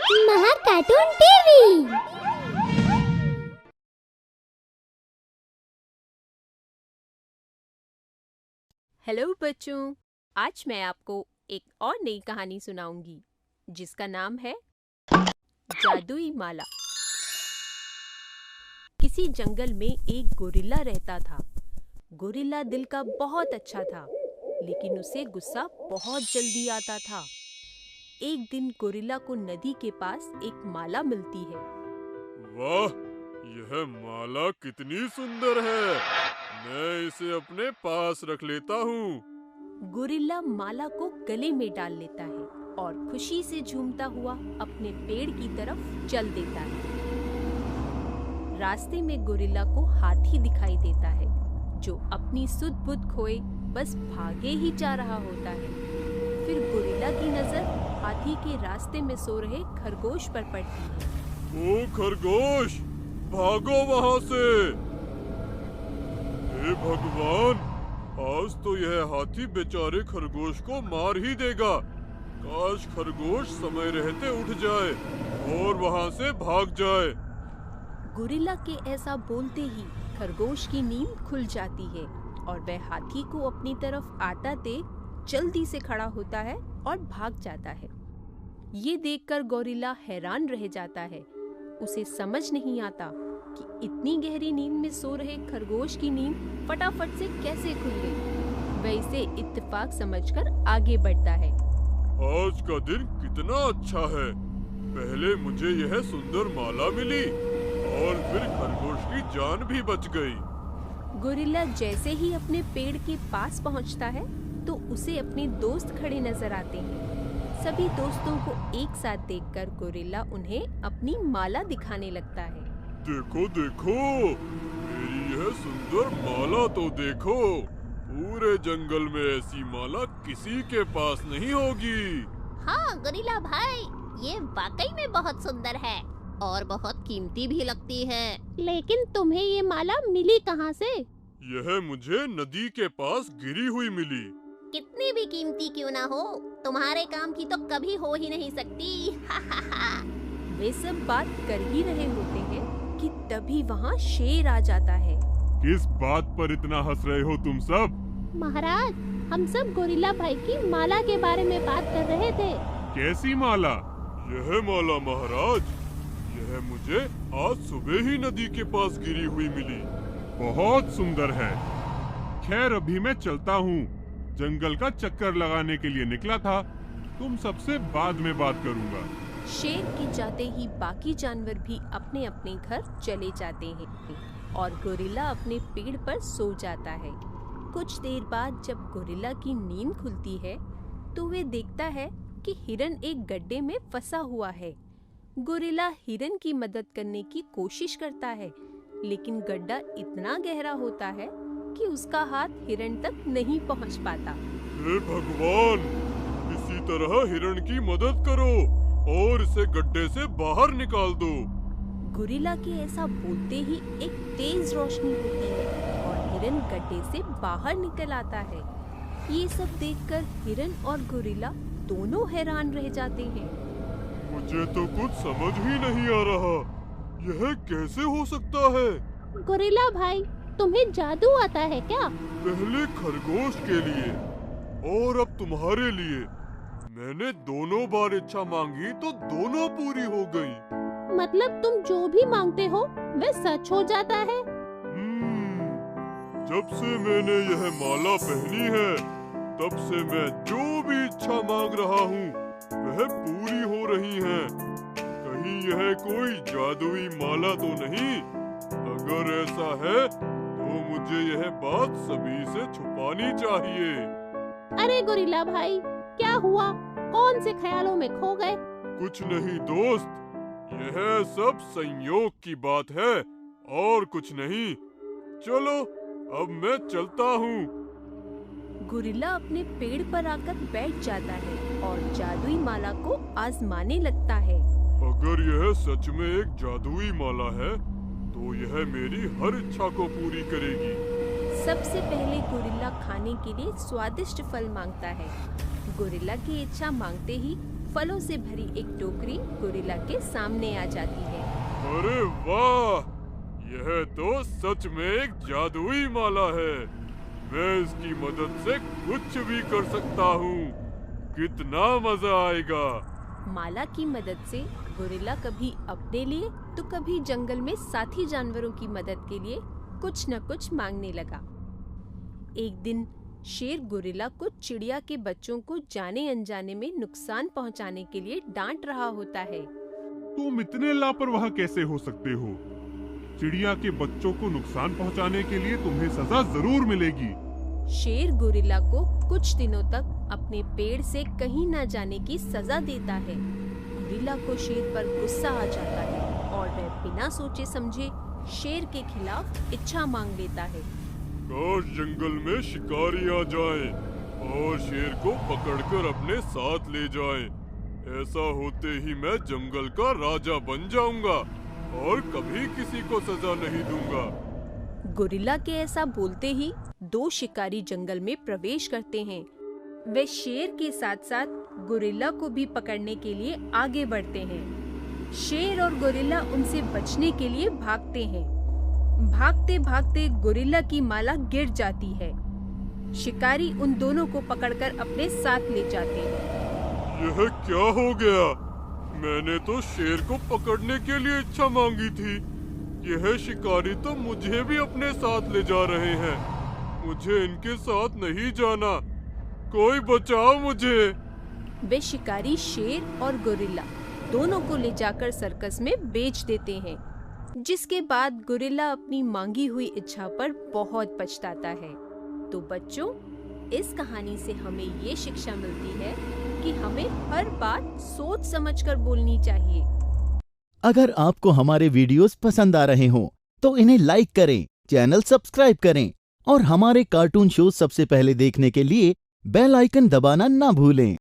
महा cartoon TV. Hello बच्चों, आज मैं आपको एक और नई कहानी सुनाऊंगी जिसका नाम है जादुई माला। किसी जंगल में एक गोरिल्ला रहता था। गोरिल्ला दिल का बहुत अच्छा था, लेकिन उसे गुस्सा बहुत जल्दी आता था। एक दिन गोरिल्ला को नदी के पास एक माला मिलती है। वाह, यह माला कितनी सुंदर है। मैं इसे अपने पास रख लेता हूँ। गोरिल्ला माला को गले में डाल लेता है और खुशी से झूमता हुआ अपने पेड़ की तरफ चल देता है। रास्ते में गोरिल्ला को हाथी दिखाई देता है, जो अपनी सुध बुध खोए बस भागे ही जा रहा होता है। फिर गोरिल्ला की नजर हाथी के रास्ते में सो रहे खरगोश पर पड़ती है। ओ खरगोश, भागो वहाँ से। हे भगवान, आज तो यह हाथी बेचारे खरगोश को मार ही देगा। काश खरगोश समय रहते उठ जाए और वहाँ से भाग जाए। गोरिल्ला के ऐसा बोलते ही खरगोश की नींद खुल जाती है और वह हाथी को अपनी तरफ आता देख जल्दी से खड़ा होता है और भाग जाता है। ये देखकर गोरिल्ला हैरान रह जाता है। उसे समझ नहीं आता कि इतनी गहरी नींद में सो रहे खरगोश की नींद फटाफट से कैसे खुल गई। वह इसे इत्तेफाक समझकर आगे बढ़ता है। आज का दिन कितना अच्छा है। पहले मुझे यह सुंदर माला मिली और फिर खरगोश की जान भी बच गई। गोरिल्ला जैसे ही अपने पेड़ के पास पहुंचता है तो उसे अपने दोस्त खड़े नजर आते हैं। सभी दोस्तों को एक साथ देखकर गोरिल्ला उन्हें अपनी माला दिखाने लगता है। देखो देखो, मेरी यह सुंदर माला तो देखो। पूरे जंगल में ऐसी माला किसी के पास नहीं होगी। हाँ गोरिल्ला भाई, ये वाकई में बहुत सुंदर है और बहुत कीमती भी लगती है। लेकिन तुम्हें ये माला मिली कहाँ से? यह मुझे नदी के पास गिरी हुई मिली। कितनी भी कीमती क्यों ना हो, तुम्हारे काम की तो कभी हो ही नहीं सकती। वे सब बात कर ही रहे होते हैं कि तभी वहाँ शेर आ जाता है। किस बात पर इतना हंस रहे हो तुम सब? महाराज, हम सब गोरिल्ला भाई की माला के बारे में बात कर रहे थे। कैसी माला? यह माला महाराज, यह मुझे आज सुबह ही नदी के पास गिरी हुई मिली। बहुत सुंदर है। खैर अभी मैं चलता हूँ, जंगल का चक्कर लगाने के लिए निकला था। तुम सबसे बाद में बात करूँगा। शेर के जाते ही बाकी जानवर भी अपने अपने घर चले जाते हैं और गोरिल्ला अपने पेड़ पर सो जाता है। कुछ देर बाद जब गोरिल्ला की नींद खुलती है तो वे देखता है कि हिरन एक गड्ढे में फंसा हुआ है। गोरिल्ला हिरन की मदद करने की कोशिश करता है, लेकिन गड्ढा इतना गहरा होता है कि उसका हाथ हिरन तक नहीं पहुंच पाता। हे भगवान, किसी तरह हिरन की मदद करो और इसे गड्ढे से बाहर निकाल दो। गोरिल्ला के ऐसा बोलते ही एक तेज रोशनी होती है और हिरन गड्ढे से बाहर निकल आता है। ये सब देखकर हिरन और गोरिल्ला दोनों हैरान रह जाते हैं। मुझे तो कुछ समझ ही नहीं आ रहा, यह कैसे हो सकता है? गोरिल्ला भाई, तुम्हें जादू आता है क्या? पहले खरगोश के लिए और अब तुम्हारे लिए। मैंने दोनों बार इच्छा मांगी तो दोनों पूरी हो गई। मतलब तुम जो भी मांगते हो वह सच हो जाता है? जब से मैंने यह माला पहनी है तब से मैं जो भी इच्छा मांग रहा हूँ वह पूरी हो रही है। कहीं यह कोई जादुई माला तो नहीं? अगर ऐसा है तो मुझे यह बात सभी से छुपानी चाहिए। अरे गोरिल्ला भाई, क्या हुआ? कौन से ख्यालों में खो गए? कुछ नहीं दोस्त, यह सब संयोग की बात है और कुछ नहीं। चलो अब मैं चलता हूँ। गोरिल्ला अपने पेड़ पर आकर बैठ जाता है और जादुई माला को आजमाने लगता है। अगर यह सच में एक जादुई माला है तो यह मेरी हर इच्छा को पूरी करेगी। सबसे पहले गोरिल्ला खाने के लिए स्वादिष्ट फल मांगता है। गोरिल्ला की इच्छा मांगते ही फलों से भरी एक टोकरी गोरिल्ला के सामने आ जाती है। अरे वाह, यह तो सच में एक जादुई माला है। मैं इसकी मदद से कुछ भी कर सकता हूँ। कितना मजा आएगा। माला की मदद से गोरिल्ला कभी अपने लिए तो कभी जंगल में साथी जानवरों की मदद के लिए कुछ न कुछ मांगने लगा। एक दिन शेर गोरिल्ला को चिड़िया के बच्चों को जाने अनजाने में नुकसान पहुंचाने के लिए डांट रहा होता है। तुम इतने लापरवाह कैसे हो सकते हो? चिड़िया के बच्चों को नुकसान पहुंचाने के लिए तुम्हें सजा जरूर मिलेगी। शेर गोरिल्ला को कुछ दिनों तक अपने पेड़ से कहीं न जाने की सजा देता है। गोरिल्ला को शेर पर गुस्सा आ जाता है और वह बिना सोचे समझे शेर के खिलाफ इच्छा मांग लेता है। काश जंगल में शिकारी आ जाए और शेर को पकड़कर अपने साथ ले जाए। ऐसा होते ही मैं जंगल का राजा बन जाऊंगा और कभी किसी को सजा नहीं दूंगा। गोरिल्ला के ऐसा बोलते ही दो शिकारी जंगल में प्रवेश करते हैं। वे शेर के साथ साथ गोरिल्ला को भी पकड़ने के लिए आगे बढ़ते हैं। शेर और गोरिल्ला उनसे बचने के लिए भागते हैं। भागते भागते गोरिल्ला की माला गिर जाती है। शिकारी उन दोनों को पकड़कर अपने साथ ले जाते हैं। यह क्या हो गया? मैंने तो शेर को पकड़ने के लिए इच्छा मांगी थी। यह शिकारी तो मुझे भी अपने साथ ले जा रहे हैं। मुझे इनके साथ नहीं जाना। कोई बचाओ मुझे। वे शिकारी शेर और गोरिल्ला दोनों को ले जाकर सर्कस में बेच देते हैं, जिसके बाद गोरिल्ला अपनी मांगी हुई इच्छा पर बहुत पछताता है। तो बच्चों, इस कहानी से हमें ये शिक्षा मिलती है कि हमें हर बात सोच समझकर बोलनी चाहिए। अगर आपको हमारे वीडियोस पसंद आ रहे हों, तो इन्हें लाइक करें, चैनल सब्सक्राइब करें और हमारे कार्टून शो सबसे पहले देखने के लिए बेल आइकन दबाना ना भूलें।